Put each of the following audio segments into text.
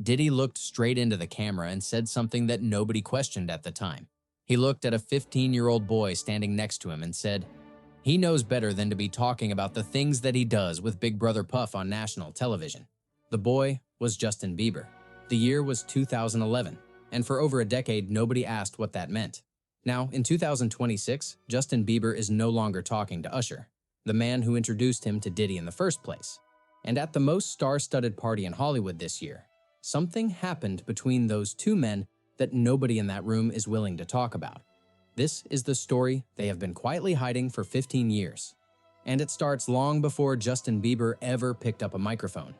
Diddy looked straight into the camera and said something that nobody questioned at the time. He looked at a 15-year-old boy standing next to him and said, "He knows better than to be talking about the things that he does with Big Brother Puff on national television." The boy was Justin Bieber. The year was 2011, and for over a decade, nobody asked what that meant. Now, in 2026, Justin Bieber is no longer talking to Usher, the man who introduced him to Diddy in the first place. And at the most star-studded party in Hollywood this year, something happened between those two men that nobody in that room is willing to talk about. This is the story they have been quietly hiding for 15 years. And it starts long before Justin Bieber ever picked up a microphone.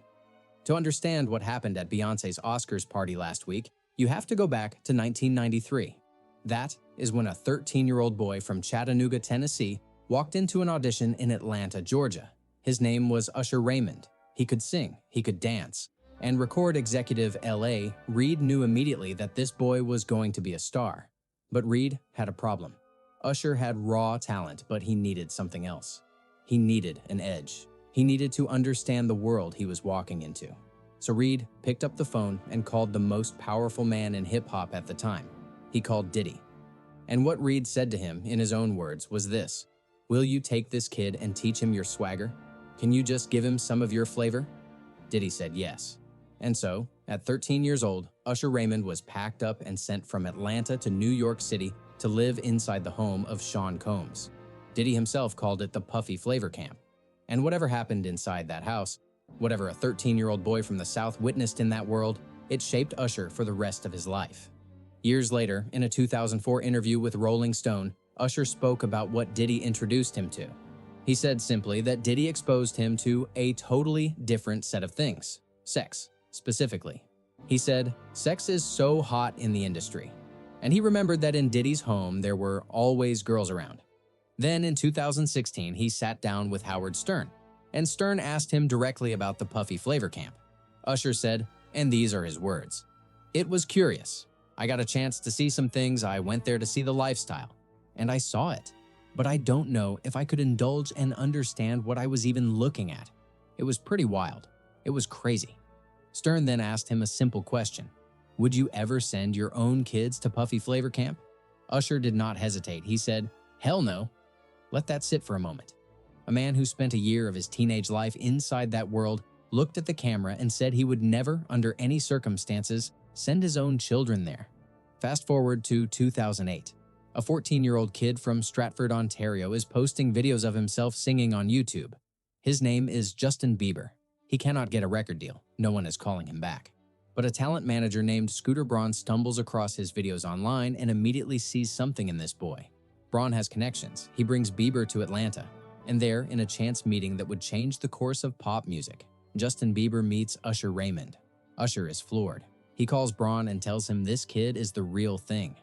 To understand what happened at Beyoncé's Oscars party last week, you have to go back to 1993. That is when a 13-year-old boy from Chattanooga, Tennessee, walked into an audition in Atlanta, Georgia. His name was Usher Raymond. He could sing, he could dance, and record executive LA, Reed knew immediately that this boy was going to be a star. But Reed had a problem. Usher had raw talent, but he needed something else. He needed an edge. He needed to understand the world he was walking into. So Reed picked up the phone and called the most powerful man in hip-hop at the time. He called Diddy. And what Reed said to him, in his own words, was this: "Will you take this kid and teach him your swagger? Can you just give him some of your flavor?" Diddy said yes. And so, at 13 years old, Usher Raymond was packed up and sent from Atlanta to New York City to live inside the home of Sean Combs. Diddy himself called it the Puffy Flavor Camp. And whatever happened inside that house, whatever a 13-year-old boy from the South witnessed in that world, it shaped Usher for the rest of his life. Years later, in a 2004 interview with Rolling Stone, Usher spoke about what Diddy introduced him to. He said simply that Diddy exposed him to a totally different set of things. Sex, specifically. He said, "Sex is so hot in the industry." And he remembered that in Diddy's home, there were always girls around. Then in 2016, he sat down with Howard Stern, and Stern asked him directly about the Puffy Flavor Camp. Usher said, and these are his words, "It was curious. I got a chance to see some things. I went there to see the lifestyle, and I saw it. But I don't know if I could indulge and understand what I was even looking at. It was pretty wild. It was crazy." Stern then asked him a simple question: "Would you ever send your own kids to Puffy Flavor Camp?" Usher did not hesitate. He said, "Hell no." Let that sit for a moment. A man who spent a year of his teenage life inside that world looked at the camera and said he would never, under any circumstances, send his own children there. Fast forward to 2008. A 14-year-old kid from Stratford, Ontario is posting videos of himself singing on YouTube. His name is Justin Bieber. He cannot get a record deal. No one is calling him back. But a talent manager named Scooter Braun stumbles across his videos online and immediately sees something in this boy. Braun has connections. He brings Bieber to Atlanta. And there, in a chance meeting that would change the course of pop music, Justin Bieber meets Usher Raymond. Usher is floored. He calls Braun and tells him this kid is the real thing.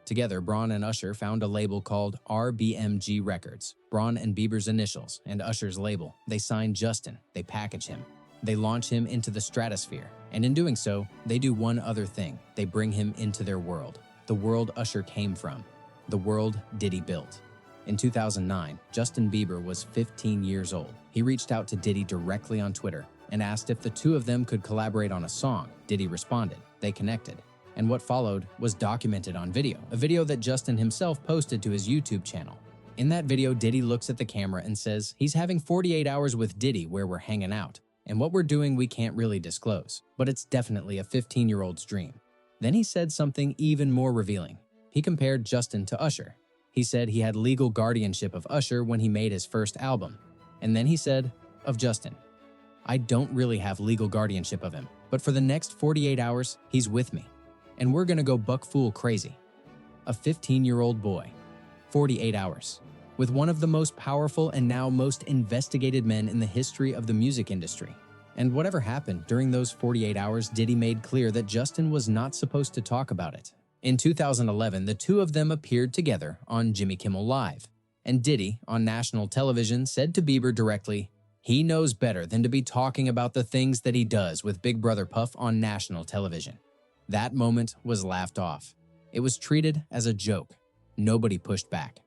Together, Braun and Usher found a label called RBMG Records, Braun and Bieber's initials, and Usher's label. They sign Justin, they package him, they launch him into the stratosphere, and in doing so, they do one other thing. They bring him into their world, the world Usher came from, the world Diddy built. In 2009, Justin Bieber was 15 years old. He reached out to Diddy directly on Twitter and asked if the two of them could collaborate on a song. Diddy responded. They connected. And what followed was documented on video, a video that Justin himself posted to his YouTube channel. In that video, Diddy looks at the camera and says he's having 48 hours with Diddy where we're hanging out, and what we're doing we can't really disclose, but it's definitely a 15-year-old's dream. Then he said something even more revealing. He compared Justin to Usher. He said he had legal guardianship of Usher when he made his first album. And then he said, of Justin, "I don't really have legal guardianship of him, but for the next 48 hours, he's with me. And we're gonna go buck fool crazy." A 15-year-old boy, 48 hours, with one of the most powerful and now most investigated men in the history of the music industry. And whatever happened during those 48 hours, Diddy made clear that Justin was not supposed to talk about it. In 2011, the two of them appeared together on Jimmy Kimmel Live, and Diddy, on national television, said to Bieber directly, he knows better than to be talking about the things that he does with Big Brother Puff on national television. That moment was laughed off. It was treated as a joke. Nobody pushed back.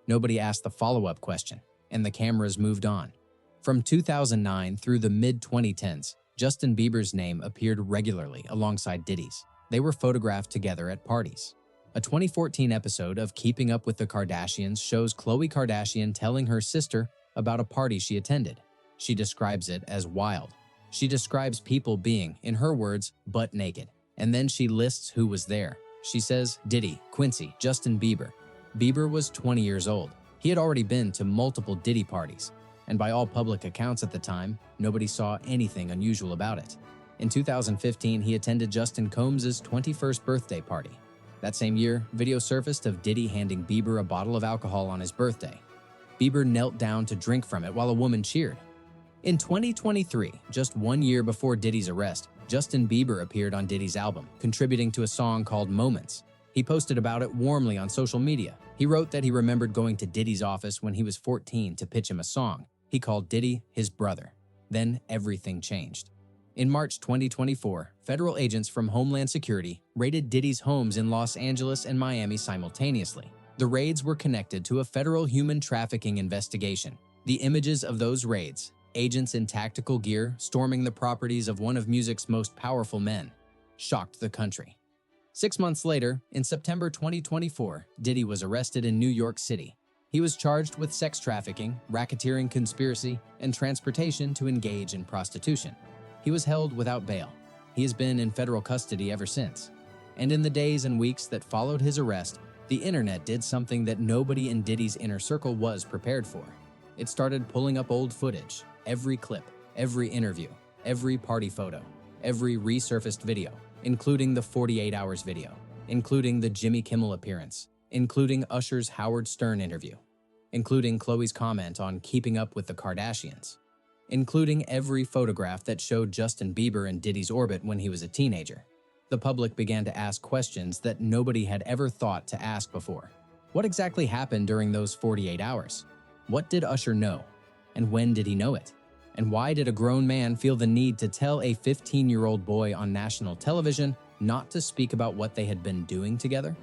Nobody asked the follow-up question, and the cameras moved on. From 2009 through the mid-2010s, Justin Bieber's name appeared regularly alongside Diddy's. They were photographed together at parties. A 2014 episode of Keeping Up with the Kardashians shows Khloe Kardashian telling her sister about a party she attended. She describes it as wild. She describes people being, in her words, butt naked. And then she lists who was there. She says Diddy, Quincy, Justin Bieber. Bieber was 20 years old. He had already been to multiple Diddy parties. And by all public accounts at the time, nobody saw anything unusual about it. In 2015, he attended Justin Combs' 21st birthday party. That same year, video surfaced of Diddy handing Bieber a bottle of alcohol on his birthday. Bieber knelt down to drink from it while a woman cheered. In 2023, just 1 year before Diddy's arrest, Justin Bieber appeared on Diddy's album, contributing to a song called Moments. He posted about it warmly on social media. He wrote that he remembered going to Diddy's office when he was 14 to pitch him a song. He called Diddy his brother. Then everything changed. In March 2024, federal agents from Homeland Security raided Diddy's homes in Los Angeles and Miami simultaneously. The raids were connected to a federal human trafficking investigation. The images of those raids, agents in tactical gear storming the properties of one of music's most powerful men, shocked the country. 6 months later, in September 2024, Diddy was arrested in New York City. He was charged with sex trafficking, racketeering conspiracy, and transportation to engage in prostitution. He was held without bail. He has been in federal custody ever since. And in the days and weeks that followed his arrest, the internet did something that nobody in Diddy's inner circle was prepared for. It started pulling up old footage, every clip, every interview, every party photo, every resurfaced video, including the 48 Hours video, including the Jimmy Kimmel appearance, including Usher's Howard Stern interview, including Khloe's comment on Keeping Up with the Kardashians, including every photograph that showed Justin Bieber in Diddy's orbit when he was a teenager. The public began to ask questions that nobody had ever thought to ask before. What exactly happened during those 48 hours? What did Usher know? And when did he know it? And why did a grown man feel the need to tell a 15-year-old boy on national television not to speak about what they had been doing together?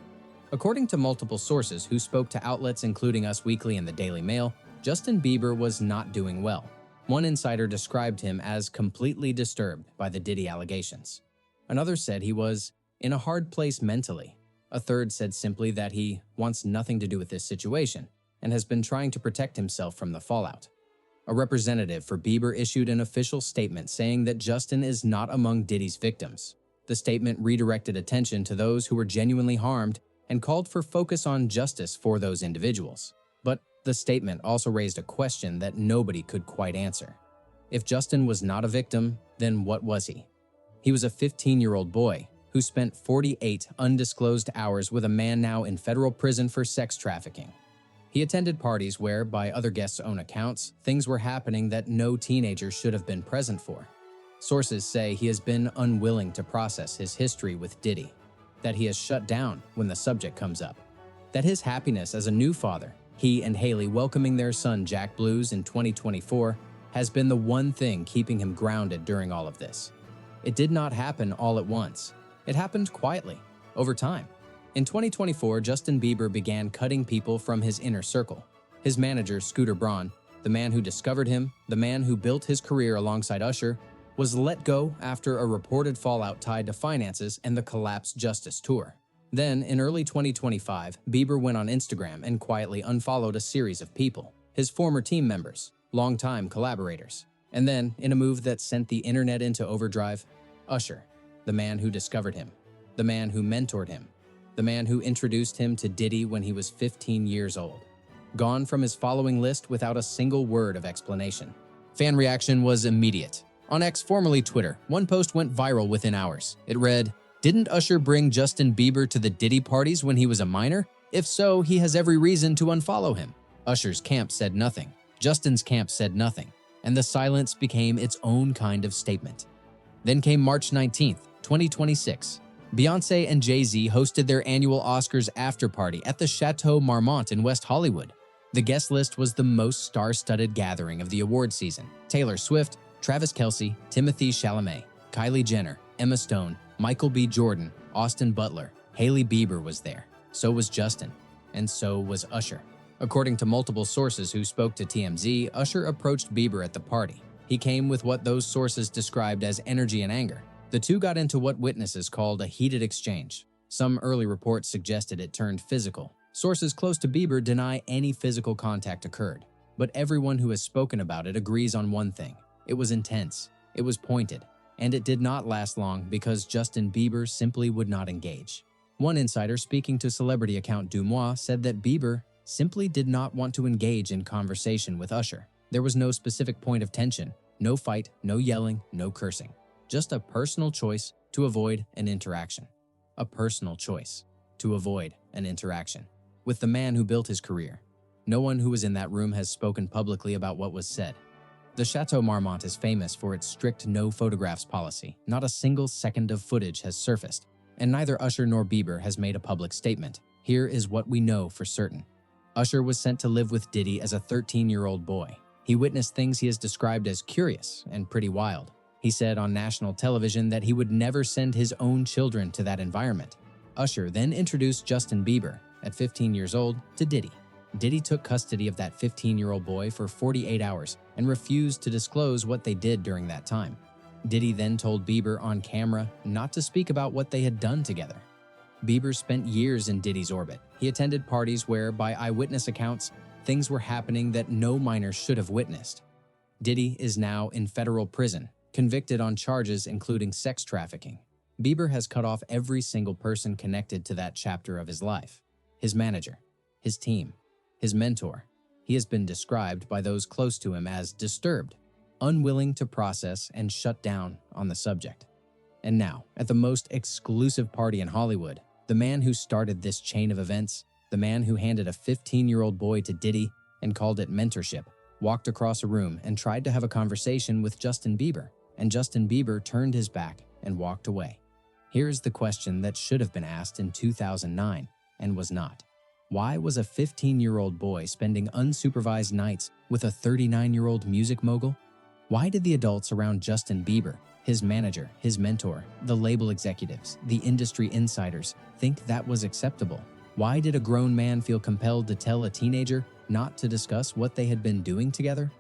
According to multiple sources who spoke to outlets including Us Weekly and the Daily Mail, Justin Bieber was not doing well. One insider described him as completely disturbed by the Diddy allegations. Another said he was in a hard place mentally. A third said simply that he wants nothing to do with this situation and has been trying to protect himself from the fallout. A representative for Bieber issued an official statement saying that Justin is not among Diddy's victims. The statement redirected attention to those who were genuinely harmed and called for focus on justice for those individuals. But the statement also raised a question that nobody could quite answer. If Justin was not a victim, then what was he? He was a 15-year-old boy who spent 48 undisclosed hours with a man now in federal prison for sex trafficking. He attended parties where, by other guests' own accounts, things were happening that no teenager should have been present for. Sources say he has been unwilling to process his history with Diddy, that he has shut down when the subject comes up, that his happiness as a new father, he and Haley welcoming their son Jack Blues in 2024, has been the one thing keeping him grounded during all of this. It did not happen all at once. It happened quietly, over time. In 2024, Justin Bieber began cutting people from his inner circle. His manager, Scooter Braun, the man who discovered him, the man who built his career alongside Usher, was let go after a reported fallout tied to finances and the Collapse Justice Tour. Then, in early 2025, Bieber went on Instagram and quietly unfollowed a series of people, his former team members, longtime collaborators. And then, in a move that sent the internet into overdrive, Usher, the man who discovered him, the man who mentored him, the man who introduced him to Diddy when he was 15 years old, gone from his following list without a single word of explanation. Fan reaction was immediate. On X, formerly Twitter, one post went viral within hours. It read, "Didn't Usher bring Justin Bieber to the Diddy parties when he was a minor? If so, he has every reason to unfollow him." Usher's camp said nothing. Justin's camp said nothing. And the silence became its own kind of statement. Then came March 19th, 2026. Beyoncé and Jay-Z hosted their annual Oscars after-party at the Chateau Marmont in West Hollywood. The guest list was the most star-studded gathering of the award season. Taylor Swift, Travis Kelce, Timothée Chalamet, Kylie Jenner, Emma Stone, Michael B. Jordan, Austin Butler, Hailey Bieber was there. So was Justin. And so was Usher. According to multiple sources who spoke to TMZ, Usher approached Bieber at the party. He came with what those sources described as energy and anger. The two got into what witnesses called a heated exchange. Some early reports suggested it turned physical. Sources close to Bieber deny any physical contact occurred. But everyone who has spoken about it agrees on one thing. It was intense, it was pointed, and it did not last long because Justin Bieber simply would not engage. One insider speaking to celebrity account Dumois said that Bieber simply did not want to engage in conversation with Usher. There was no specific point of tension, no fight, no yelling, no cursing. Just a personal choice to avoid an interaction. A personal choice to avoid an interaction with the man who built his career. No one who was in that room has spoken publicly about what was said. The Chateau Marmont is famous for its strict no photographs policy. Not a single second of footage has surfaced, and neither Usher nor Bieber has made a public statement. Here is what we know for certain. Usher was sent to live with Diddy as a 13-year-old boy. He witnessed things he has described as curious and pretty wild. He said on national television that he would never send his own children to that environment. Usher then introduced Justin Bieber, at 15 years old, to Diddy. Diddy took custody of that 15-year-old boy for 48 hours and refused to disclose what they did during that time. Diddy then told Bieber on camera not to speak about what they had done together. Bieber spent years in Diddy's orbit. He attended parties where, by eyewitness accounts, things were happening that no minor should have witnessed. Diddy is now in federal prison, convicted on charges including sex trafficking. Bieber has cut off every single person connected to that chapter of his life. His manager, his team, his mentor. He has been described by those close to him as disturbed, unwilling to process and shut down on the subject. And now, at the most exclusive party in Hollywood, the man who started this chain of events, the man who handed a 15-year-old boy to Diddy and called it mentorship, walked across a room and tried to have a conversation with Justin Bieber, and Justin Bieber turned his back and walked away. Here's the question that should have been asked in 2009 and was not. Why was a 15-year-old boy spending unsupervised nights with a 39-year-old music mogul? Why did the adults around Justin Bieber, his manager, his mentor, the label executives, the industry insiders, think that was acceptable? Why did a grown man feel compelled to tell a teenager not to discuss what they had been doing together?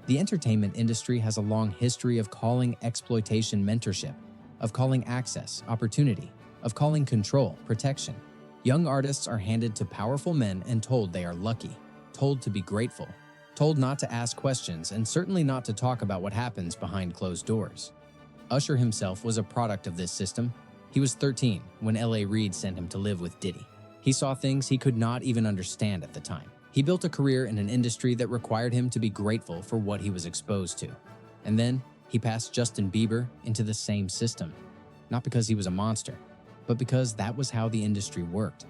The entertainment industry has a long history of calling exploitation mentorship, of calling access opportunity, of calling control protection. Young artists are handed to powerful men and told they are lucky, told to be grateful, told not to ask questions, and certainly not to talk about what happens behind closed doors. Usher himself was a product of this system. He was 13 when L.A. Reid sent him to live with Diddy. He saw things he could not even understand at the time. He built a career in an industry that required him to be grateful for what he was exposed to. And then he passed Justin Bieber into the same system, not because he was a monster, but because that was how the industry worked.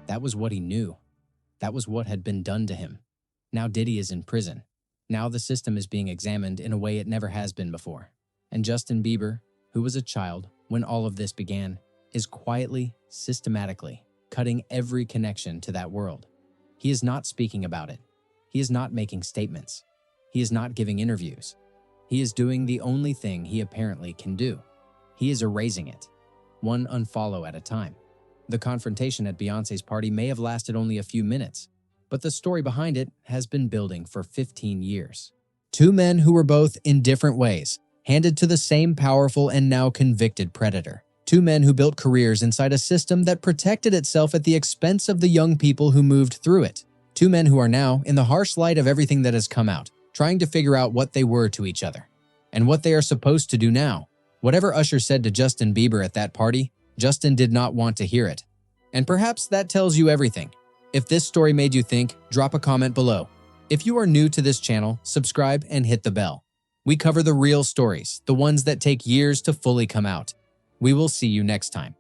That was what he knew. That was what had been done to him. Now Diddy is in prison. Now the system is being examined in a way it never has been before. And Justin Bieber, who was a child when all of this began, is quietly, systematically cutting every connection to that world. He is not speaking about it. He is not making statements. He is not giving interviews. He is doing the only thing he apparently can do. He is erasing it, one unfollow at a time. The confrontation at Beyoncé's party may have lasted only a few minutes, but the story behind it has been building for 15 years. Two men who were both, in different ways, handed to the same powerful and now convicted predator. Two men who built careers inside a system that protected itself at the expense of the young people who moved through it. Two men who are now, in the harsh light of everything that has come out, trying to figure out what they were to each other and what they are supposed to do now. Whatever Usher said to Justin Bieber at that party, Justin did not want to hear it. And perhaps that tells you everything. If this story made you think, drop a comment below. If you are new to this channel, subscribe and hit the bell. We cover the real stories, the ones that take years to fully come out. We will see you next time.